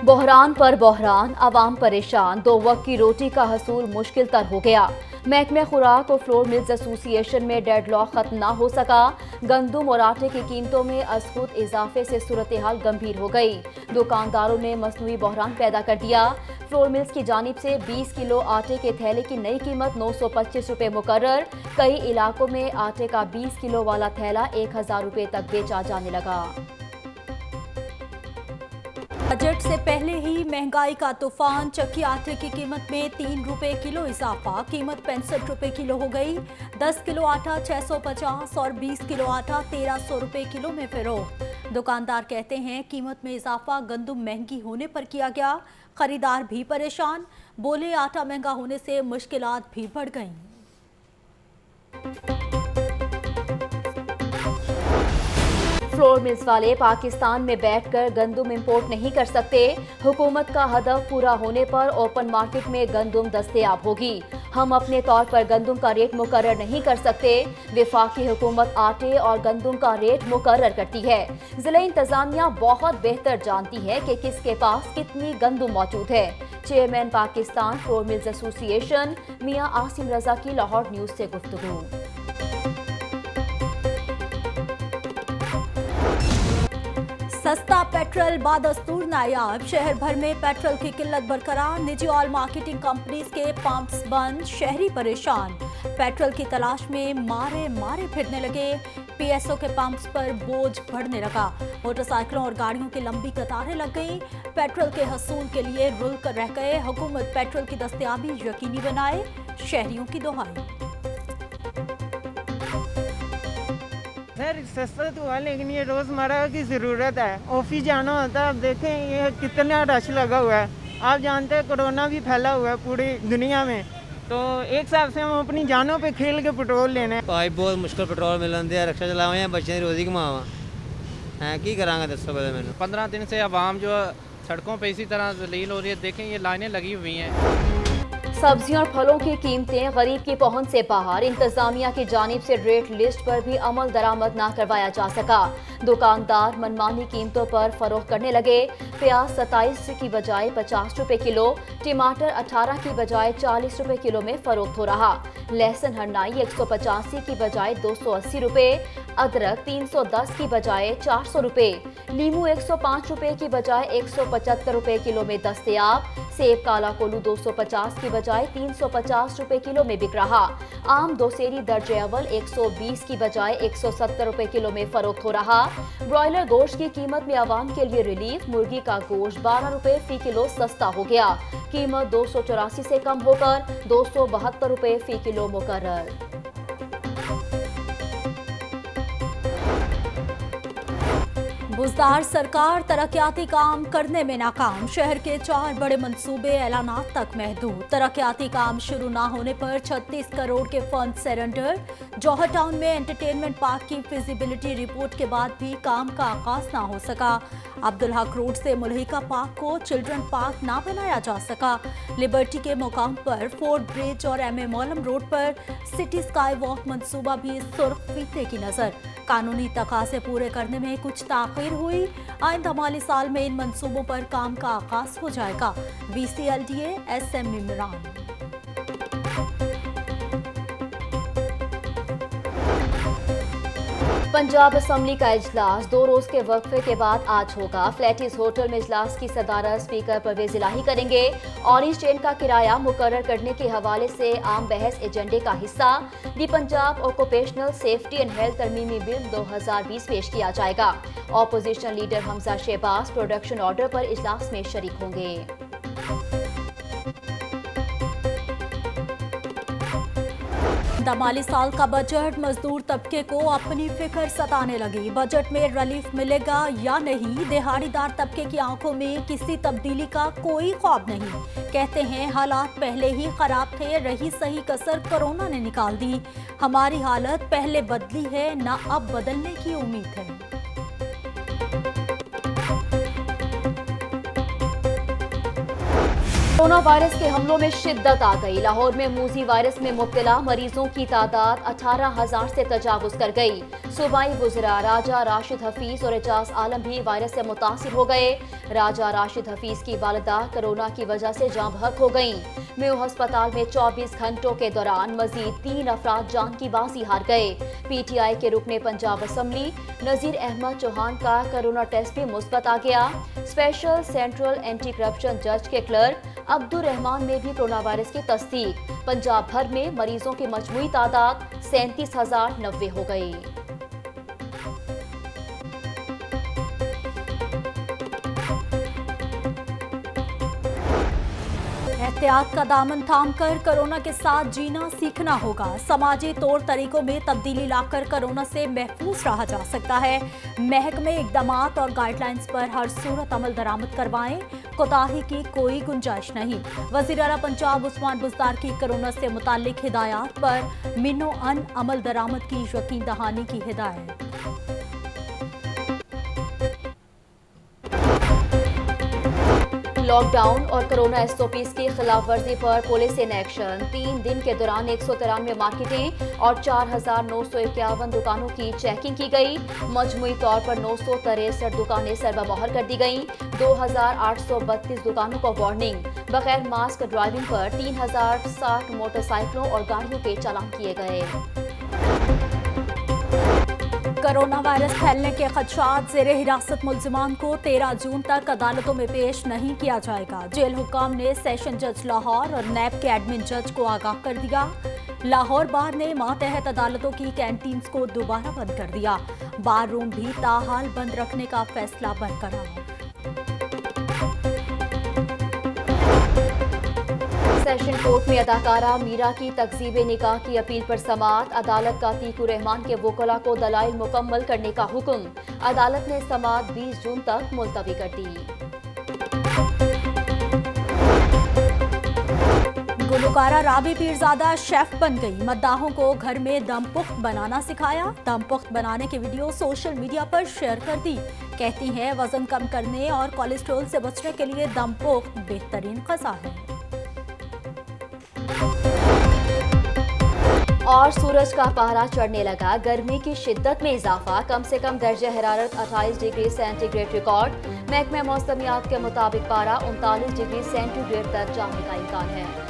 बहरान पर बहरान, आवाम परेशान, दो वक्त की रोटी का हसूल मुश्किल तर हो गया। महकमे खुराक और फ्लोर मिल्स एसोसिएशन में डेडलॉक खत्म ना हो सका। गंदुम और आटे की कीमतों में अजखुद इजाफे से सूरत हाल गंभीर हो गई। दुकानदारों ने मसनूई बहरान पैदा कर दिया। फ्लोर मिल्स की जानिब से 20 किलो आटे के थैले की नई कीमत 925 रुपये मुकर्रर। कई इलाकों में आटे का 20 किलो वाला थैला 1000 रुपये तक बेचा जाने लगा। बजट से पहले ही महंगाई का तूफान। चक्की आटे की कीमत में 3 रुपए किलो इजाफा, कीमत 65 रुपए किलो हो गई। 10 किलो आटा 650 और 20 किलो आटा 1300 रुपए किलो में फरोख्त। दुकानदार कहते हैं कीमत में इजाफा गंदुम महंगी होने पर किया गया। खरीदार भी परेशान, बोले आटा महंगा होने से मुश्किलात भी बढ़ गईं। फ्लोर मिल्स वाले पाकिस्तान में बैठकर गंदुम इंपोर्ट नहीं कर सकते। हुकूमत का हदफ पूरा होने पर ओपन मार्केट में गंदुम दस्तयाब होगी। हम अपने तौर पर गंदुम का रेट मुकर्रर नहीं कर सकते। वफाकी हुकूमत आटे और गंदुम का रेट मुकर्रर करती है। जिला इंतजामिया बहुत बेहतर जानती है कि किसके पास कितनी गंदुम मौजूद है। Chairman Pakistan flour mills association मियां आसिम रजा की लाहौर न्यूज से गुफ्तगू। सस्ता पेट्रोल बादस्तूर नायाब, शहर भर में पेट्रोल की किल्लत बरकरार। निजी ऑयल मार्केटिंग कंपनीज के पंप्स बंद, शहरी परेशान। पेट्रोल की तलाश में मारे फिरने लगे। पीएसओ के पंप्स पर बोझ बढ़ने लगा। मोटरसाइकिलों और गाड़ियों की लंबी कतारें लग गईं। पेट्रोल के हसूल के लिए रुल कर रह गए। हुकूमत पेट्रोल की दस्तयाबी यकीनी बनाए, शहरियों की दुहाई। सर सस्ता तो हुआ, लेकिन ये रोज़मर्रा की ज़रूरत है। ऑफिस जाना होता है, अब देखें ये कितना रश लगा हुआ है। आप जानते हैं कोरोना भी फैला हुआ है पूरी दुनिया में, तो एक हिसाब से हम अपनी जानों पे खेल के पेट्रोल लेने। भाई बहुत मुश्किल पेट्रोल मिलन दिया, रिक्शा चलावे हैं, बच्चे की रोजी कमावा हैं, की करांगा दसो पहले मैंने। 15 दिन से आवाम जो सड़कों पे इसी तरह जलील हो रही है। देखें ये लाइनें लगी हुई हैं। सब्जियों और फलों की कीमतें गरीब की पहुंच से बाहर। इंतजामिया की जानिब से रेट लिस्ट पर भी अमल दरामद ना करवाया जा सका। दुकानदार मनमानी कीमतों पर फरोख्त करने लगे। प्याज 27 की बजाय 50 रुपए किलो, टमाटर 18 की बजाय 40 रुपए किलो में फरोख्त हो रहा। लहसुन हरनाई 185 की बजाय 280 रुपए, अदरक 310 की बजाय 400 रुपए, नींबू 105 रुपए की बजाय 175 रुपए किलो में दस्तयाब। सेब काला कोलू 250 की बजाय 350 रुपए किलो में बिक रहा। आम दोसेरी दर्जे अव्वल 120 की बजाय 170 रुपए किलो में फरोख्त हो रहा। ब्रॉयलर गोश्त की कीमत में आवाम के लिए रिलीफ। मुर्गी का गोश्त 12 रुपए फी किलो सस्ता हो गया। कीमत 284 से कम होकर 272 रुपए फी किलो मुकर्रर। बुजदार सरकार तरक्याती काम करने में नाकाम। शहर के 4 बड़े मंसूबे ऐलानात तक महदूद। तरक्याती काम शुरू ना होने पर 36 करोड़ के फंड सरेंडर। जौहर टाउन में एंटरटेनमेंट पार्क की फिजिबिलिटी रिपोर्ट के बाद भी काम का आगाज ना हो सका। अब्दुल हक रोड से मुल्हिका पार्क को चिल्ड्रन पार्क ना बनाया जा सका। लिबर्टी के मुकाम पर फोर्ट ब्रिज और एम ए मौलम रोड पर सिटी स्काई वॉक मंसूबा भी सुर्ख फीते की नजर। कानूनी तकाजे पूरे करने में कुछ ताखीर हुई। आइंदा माली साल में इन मंसूबों पर काम का आगाज हो जाएगा। VCLDA SM Imran. Punjab assembly का इजलास 2 रोज के वक्फे के बाद आज होगा। फ्लैटिस होटल में इजलास की सदारत स्पीकर परवेज इलाही करेंगे। ऑरेंज ट्रेन का किराया मुकर्रर करने के हवाले से आम बहस एजेंडे का हिस्सा। The Punjab occupational safety and health तरमीमी बिल 2020 पेश किया जाएगा। Opposition leader Hamza Shahbaz production order पर इजलास में शरीक होंगे। माली साल का बजट मजदूर तबके को अपनी फिक्र सताने लगी। बजट में रिलीफ मिलेगा या नहीं, दिहाड़ीदार तबके की आंखों में किसी तब्दीली का कोई ख्वाब नहीं। कहते हैं हालात पहले ही खराब थे, रही सही कसर कोरोना ने निकाल दी। हमारी हालत पहले बदली है, ना अब बदलने की उम्मीद है। कोरोना वायरस के हमलों में शिद्दत आ गई। लाहौर में मूजी वायरस में मुब्तला मरीजों की तादाद 18,000 से तजावुज कर गई। सूबाई वुज़रा राजा राशिद हफीज और एजाज आलम भी वायरस से मुतासिर हो गए। राजा राशिद हफीज की वालिदा कोरोना की वजह से जाँ बहक हो गईं। मेयो अस्पताल में 24 घंटों के दौरान मजीद 3 अफराद जान की बाजी हार गए। PTI के रुकने पंजाब असम्बली नज़ीर अहमद चौहान का कोरोना टेस्ट भी मुस्बत आ गया। स्पेशल सेंट्रल एंटी करप्शन जज के क्लर्क अब्दुल रहमान में भी कोरोना वायरस की तस्दीक। पंजाब भर में मरीजों की मजमूई तादाद 37,090 हो गई। एहतियात का दामन थामकर कोरोना के साथ जीना सीखना होगा। समाजी तौर तरीकों में तब्दीली लाकर कोरोना से महफूज रहा जा सकता है। महकमे इक़दामात और गाइडलाइंस पर हर सूरत अमल दरामद करवाएं। कोताही की कोई गुंजाइश नहीं। वज़ीर आला पंजाब उस्मान बुज़दार की कोरोना से मुताल्लिक हिदायत पर मिनो अन अमल दरामद की यकीन दहानी की हिदायत। लॉकडाउन और कोरोना SOPs की खिलाफ वर्जी पर पुलिस इन एक्शन। 3 दिन के दौरान 193 मार्केटें और 4,951 दुकानों की चेकिंग की गई। मजमूई तौर पर 963 दुकानें सरबमोहर कर दी गईं। 2,832 दुकानों को वार्निंग। बगैर मास्क ड्राइविंग पर 3,060 मोटरसाइकिलों और गाड़ियों के चालान किए गए। कोरोना वायरस फैलने के खदशात ज़ेरे हिरासत मुल्जिमान को 13 जून तक अदालतों में पेश नहीं किया जाएगा। जेल हुक्काम ने सेशन जज लाहौर और नैब के एडमिन जज को आगाह कर दिया। लाहौर बार ने मातहत अदालतों की कैंटीन्स को दोबारा बंद कर दिया। बार रूम भी ताहाल बंद रखने का फैसला बरकरार। सेशन कोर्ट में अदाकारा मीरा की तकजीब निकाह की अपील पर समाअत। अदालत का तीकू रहमान के वकला को दलाइल मुकम्मल करने का हुक्म। अदालत ने समाअत 20 जून तक मुलतवी कर दी। गुलकारा राबी पीरजादा शेफ बन गई। मद्दाहों को घर में दम पुख्त बनाना सिखाया। दम पुख्त बनाने की वीडियो सोशल मीडिया पर शेयर कर दी। कहती हैं वजन कम करने और कोलेस्ट्रॉल से बचने के लिए दम पुख्त बेहतरीन ग़िज़ा है। और सूरज का पहरा चढ़ने लगा। गर्मी की शिद्दत में इजाफा। कम से कम दर्जे हरारत 28 डिग्री सेंटीग्रेड रिकॉर्ड। महकमे मौसमियात के मुताबिक पारा 39 डिग्री सेंटीग्रेड तक जाने का इम्कान है।